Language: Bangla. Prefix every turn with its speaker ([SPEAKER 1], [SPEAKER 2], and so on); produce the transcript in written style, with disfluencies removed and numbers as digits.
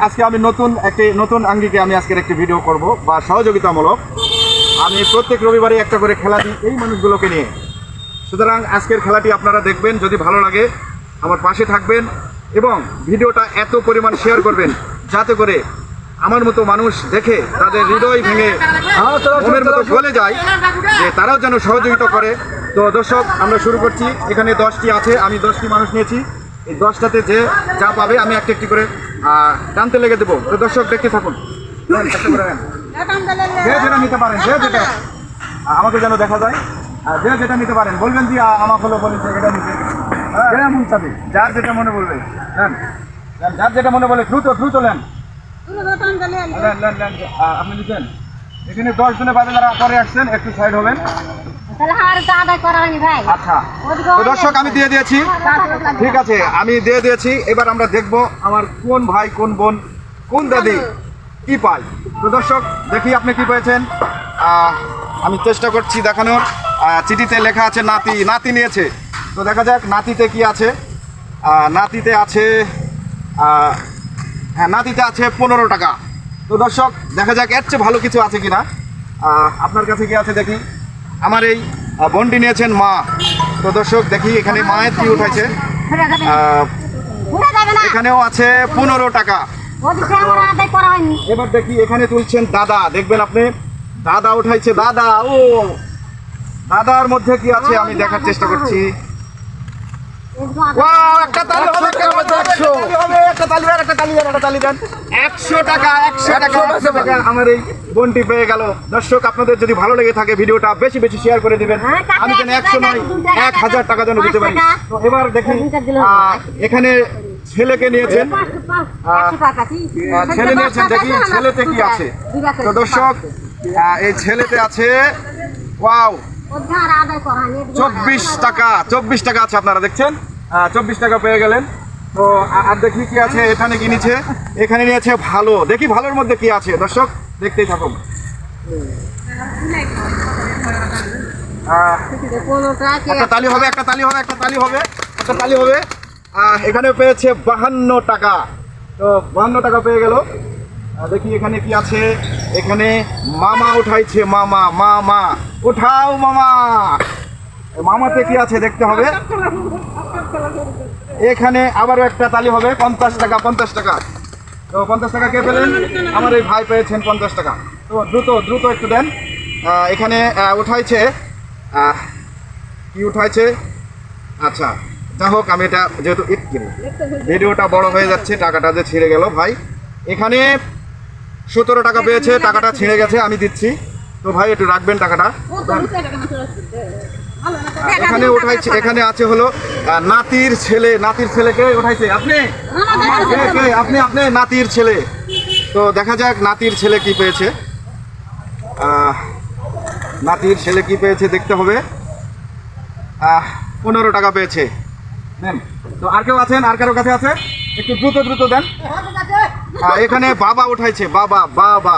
[SPEAKER 1] আজকে আমি নতুন আঙ্গিকে আমি আজকের একটি ভিডিও করব বা সহযোগিতামূলক। আমি প্রত্যেক রবিবারে একটা করে খেলা দিই এই মানুষগুলোকে নিয়ে। সুতরাং আজকের খেলাটি আপনারা দেখবেন, যদি ভালো লাগে আমার পাশে থাকবেন এবং ভিডিওটা এত পরিমাণ শেয়ার করবেন যাতে করে আমার মতো মানুষ দেখে তাদের হৃদয় ভেঙে মনের মতো গলে যায়, যে তারাও যেন সহযোগিতা করে। তো দর্শক, আমরা শুরু করছি। এখানে 10টি আছে, আমি 10টি মানুষ নিয়েছি। এই 10টাতে যে যা পাবে আমি একটি করে টানতে লেগে দেবো। তো দর্শক দেখতে থাকুন, যে যেটা নিতে পারেন, যে যেটা আমাকে যেন দেখা যায়, যে যেটা নিতে পারেন বলবেন যে আমাকে হলো বলেছে এটা নিতে, যার যেটা মনে বলবে নেন, যার যেটা মনে বলে দ্রুত দ্রুত নেন। আপনি নিচ্ছেন। এখানে 10 জনের বাদে যারা পরে আসছেন একটু সাইড হবেন। আচ্ছা তো দর্শক, আমি দিয়ে দিয়েছি, ঠিক আছে, আমি দিয়ে দিয়েছি। এবার আমরা দেখবো আমার কোন ভাই, কোন বোন, কোন দাদি কি পায়। তো দর্শক দেখি আপনি কি পেয়েছেন। আমি চেষ্টা করছি দেখানোর। চিঠিতে লেখা আছে নাতি, নাতি নিয়েছে। তো দেখা যাক নাতিতে কি আছে। নাতিতে আছে হ্যাঁ, নাতিতে আছে 15 টাকা। তো দর্শক দেখা যাক এর চেয়ে ভালো কিছু আছে কিনা। আপনার কাছে কি আছে দেখি। আমার এই বোনটি নিয়েছেন মা। তো দর্শক দেখি এখানে মায়ের কি উঠাইছে। এখানেও আছে 15 টাকা। এবার দেখি এখানে তুলছেন দাদা, দেখবেন আপনি দাদা উঠাইছে। দাদা, ও দাদার মধ্যে কি আছে আমি দেখার চেষ্টা করছি। একটা তালি হবে, একটা তালি দেন। 100 টাকা, 100 টাকা আমার এই বোনটি পেয়ে গেল। দর্শক আপনাদের যদি ভালো লেগে থাকে ভিডিওটা বেশি বেশি শেয়ার করে দিবেন, আমি যেন 100 নয় 1000 টাকা যেন দিতে পারি। তো এবার দেখি এখানে ছেলেকে নিয়েছেন, ছেলে নিয়েছেন, দেখি ছেলেতে কি আছে। তো দর্শক এই ছেলেতে আছে ওয়াও 24 টাকা, 24 টাকা আছে। আপনারা দেখছেন 24 টাকা পেয়ে গেলেন। তো আর দেখি কি আছে এখানে, কি নিচ্ছে। এখানে নিয়েছে ভালো, দেখি ভালোর মধ্যে কি আছে। দর্শক দেখতেই থাকুন। একটা তালি হবে, একটা তালি হবে, একটা তালি হবে, একটা তালি হবে। এখানে পেয়েছে 52 টাকা। তো 52 টাকা পেয়ে গেল। দেখি এখানে কি আছে। এখানে মামা উঠাইছে, মামা, মামা উঠাও মামা। মামাতে কি আছে দেখতে হবে। এখানে আবারও একটা তালি হবে। 50 টাকা, 50 টাকা। তো 50 টাকা কে পেলেন? আমার এই ভাই পেয়েছেন 50 টাকা। তো দ্রুত দ্রুত একটু দেন। এখানে উঠাইছে, কি উঠাইছে। আচ্ছা যা হোক, আমি এটা যেহেতু ভিডিওটা বড় হয়ে যাচ্ছে, টাকাটা যে ছিঁড়ে গেল ভাই। এখানে 17 টাকা পেয়েছে, টাকাটা ছিঁড়ে গেছে, আমি দিচ্ছি। তো ভাই একটু রাখবেন টাকাটা। এখানে উঠাইছে, এখানে আছে হলো নাতির ছেলে। নাতির ছেলেকে উঠাইছে আপনি, আপনি আপনি নাতির ছেলে। তো দেখা যাক নাতির ছেলে কি পেয়েছে। নাতির ছেলে কি পেয়েছে দেখতে হবে। 15 টাকা পেয়েছে। নেন। তো আর কেউ আছেন? আর কারো কাছে আছে? একটু দ্রুত দ্রুত দেন। এখানে বাবা উঠাইছে, বাবা, বাবা।